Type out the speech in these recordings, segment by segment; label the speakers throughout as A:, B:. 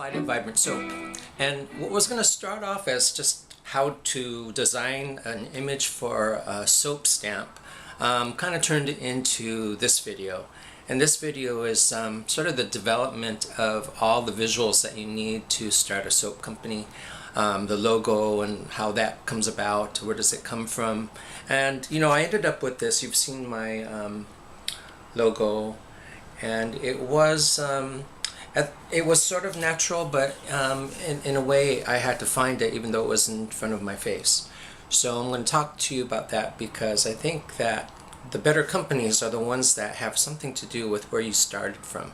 A: Clyde and Vibrant Soap. And what was going to start off as just how to design an image for a soap stamp kind of turned into this video. And this video is sort of the development of all the visuals that you need to start a soap company. The logo and how that comes about, where does it come from. And you know, I ended up with this. You've seen my logo, and it was sort of natural, but in a way I had to find it even though it was in front of my face. So I'm going to talk to you about that because I think that the better companies are the ones that have something to do with where you started from.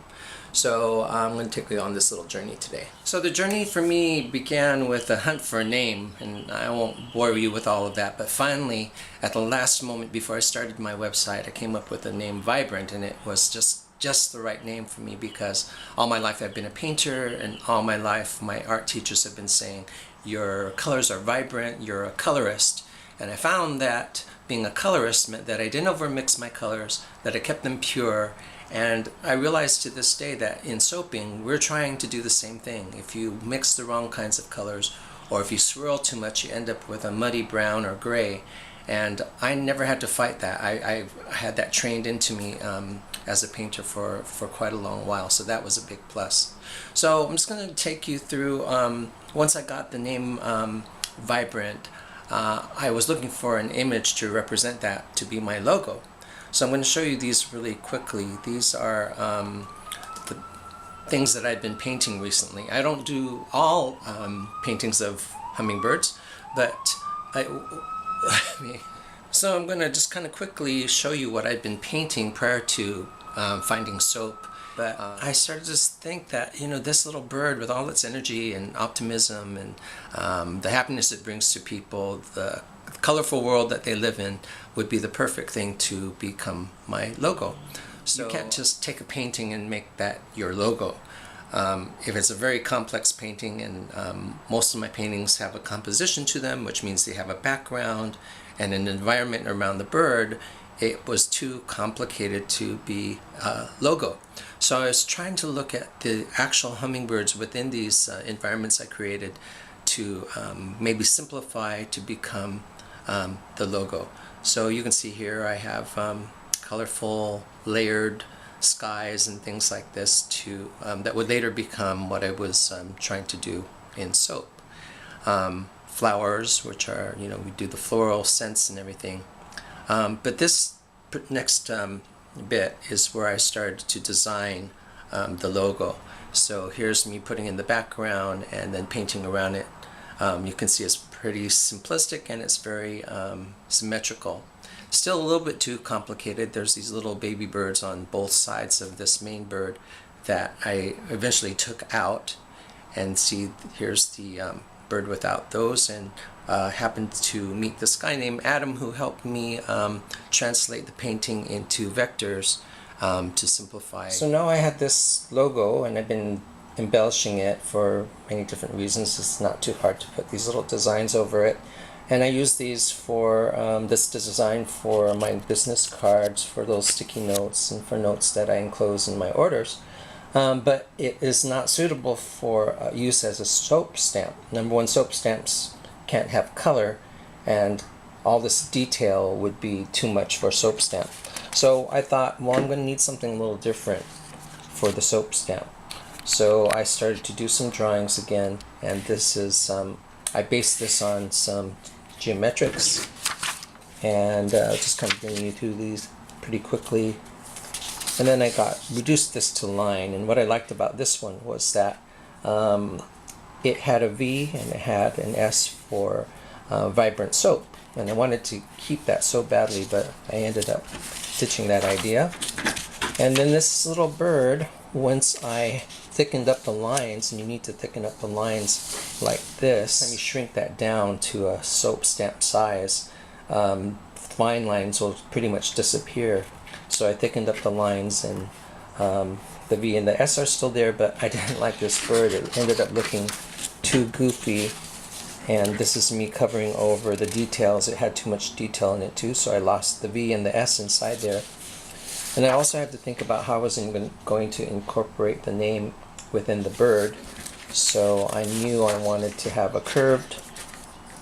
A: So I'm going to take you on this little journey today. So the journey for me began with a hunt for a name, and I won't bore you with all of that, but finally at the last moment before I started my website I came up with the name Vibrant, and it was just the right name for me because all my life I've been a painter, and all my life my art teachers have been saying your colors are vibrant, you're a colorist. And I found that being a colorist meant that I didn't overmix my colors, that I kept them pure. And I realized to this day that in soaping, we're trying to do the same thing. If you mix the wrong kinds of colors, or if you swirl too much, you end up with a muddy brown or gray. And I never had to fight that. I had that trained into me as a painter for quite a long while, so that was a big plus. So I'm just going to take you through, once I got the name Vibrant, I was looking for an image to represent that, to be my logo. So I'm going to show you these really quickly. These are the things that I've been painting recently. I don't do all paintings of hummingbirds, but so I'm going to just kind of quickly show you what I've been painting prior to finding soap. But I started to think that, you know, this little bird with all its energy and optimism and the happiness it brings to people, the colorful world that they live in, would be the perfect thing to become my logo. So you can't just take a painting and make that your logo. If it's a very complex painting, and most of my paintings have a composition to them, which means they have a background and an environment around the bird, it was too complicated to be a logo. So I was trying to look at the actual hummingbirds within these environments I created to maybe simplify to become the logo. So you can see here I have colorful layered skies and things like this to that would later become what I was trying to do in soap. Flowers, which are, you know, we do the floral scents and everything. But this next bit is where I started to design the logo. So here's me putting in the background and then painting around it. You can see it's pretty simplistic and it's very symmetrical. Still a little bit too complicated. There's these little baby birds on both sides of this main bird that I eventually took out, and see here's the bird without those, and happened to meet this guy named Adam who helped me translate the painting into vectors to simplify. So now I had this logo, and I've been embellishing it for many different reasons. It's not too hard to put these little designs over it, and I use these for this design for my business cards, for those sticky notes, and for notes that I enclose in my orders. But it is not suitable for use as a soap stamp. Number one, soap stamps can't have color, and all this detail would be too much for a soap stamp. So I thought, well, I'm going to need something a little different for the soap stamp. So I started to do some drawings again, and this is I based this on some geometrics, and just kind of bringing you through these pretty quickly. And then I reduced this to line, and what I liked about this one was that it had a V and it had an S for Vibrant Soap, and I wanted to keep that so badly, but I ended up ditching that idea. And then this little bird, once I thickened up the lines, and you need to thicken up the lines like this, and you shrink that down to a soap stamp size, fine lines will pretty much disappear. So I thickened up the lines, and the V and the S are still there, but I didn't like this bird. It ended up looking too goofy, and this is me covering over the details. It had too much detail in it too, so I lost the V and the S inside there. And I also had to think about how I was going to incorporate the name within the bird. So I knew I wanted to have a curved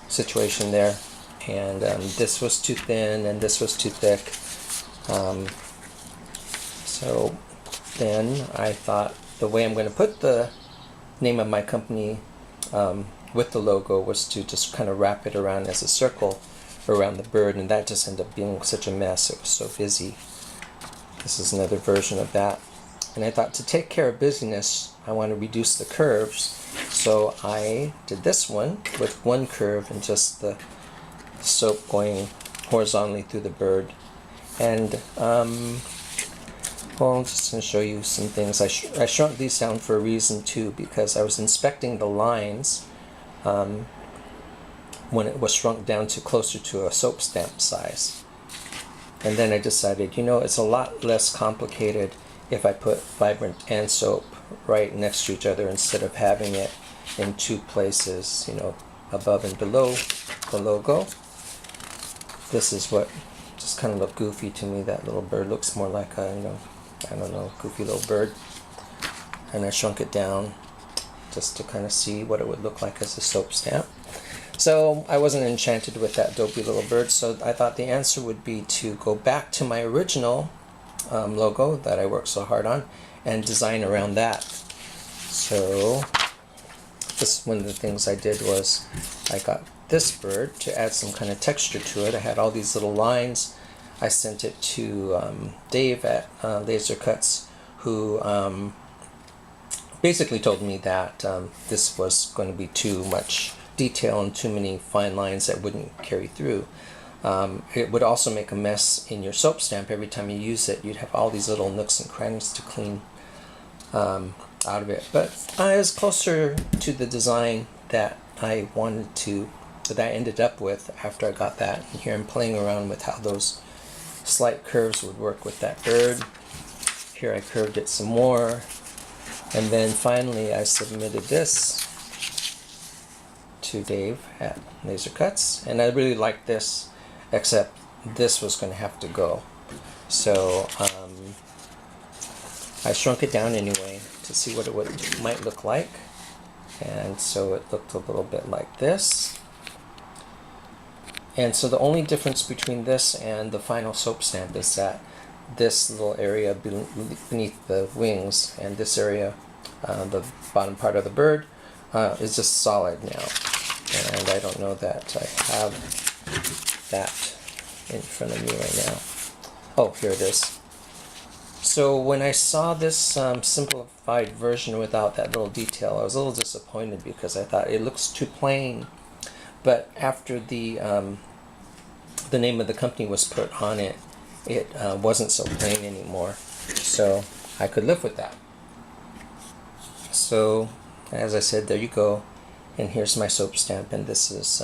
A: situation there, and this was too thin and this was too thick. So then I thought the way I'm going to put the name of my company with the logo was to just kind of wrap it around as a circle around the bird, and that just ended up being such a mess. It was so busy. This is another version of that. And I thought to take care of busyness, I want to reduce the curves. So I did this one with one curve and just the soap going horizontally through the bird. And well, I'm just going to show you some things. I shrunk these down for a reason too, because I was inspecting the lines when it was shrunk down to closer to a soap stamp size. And then I decided, you know, it's a lot less complicated if I put Vibrant and soap right next to each other instead of having it in two places, you know, above and below the logo. This is what just kind of looked goofy to me. That little bird looks more like a, you know, I don't know, goofy little bird. And I shrunk it down just to kind of see what it would look like as a soap stamp. So I wasn't enchanted with that dopey little bird, so I thought the answer would be to go back to my original logo that I worked so hard on and design around that. So this, one of the things I did was I got this bird to add some kind of texture to it. I had all these little lines. I sent it to Dave at Laser Cutz, who basically told me that this was going to be too much detail and too many fine lines that wouldn't carry through. It would also make a mess in your soap stamp. Every time you use it, you'd have all these little nooks and crannies to clean out of it. But I was closer to the design that I wanted to, that I ended up with after I got that. And here I'm playing around with how those slight curves would work with that bird. Here I curved it some more. And then finally I submitted this to Dave at Laser Cutz, and I really liked this, except this was going to have to go. So I shrunk it down anyway to see what it might look like, and so it looked a little bit like this. And so the only difference between this and the final soap stamp is that this little area beneath the wings and this area, the bottom part of the bird, is just solid now. And I don't know that I have that in front of me right now. Oh, here it is. So when I saw this simplified version without that little detail, I was a little disappointed because I thought it looks too plain. But after the name of the company was put on it, it wasn't so plain anymore. So I could live with that. So as I said, there you go. And here's my soap stamp, and this is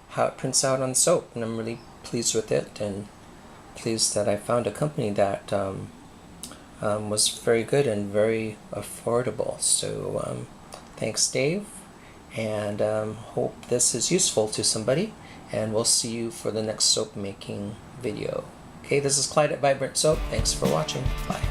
A: how it prints out on soap. And I'm really pleased with it, and pleased that I found a company that was very good and very affordable. So thanks, Dave, and hope this is useful to somebody, and we'll see you for the next soap making video. Okay, this is Clyde at Vibrant Soap. Thanks for watching. Bye.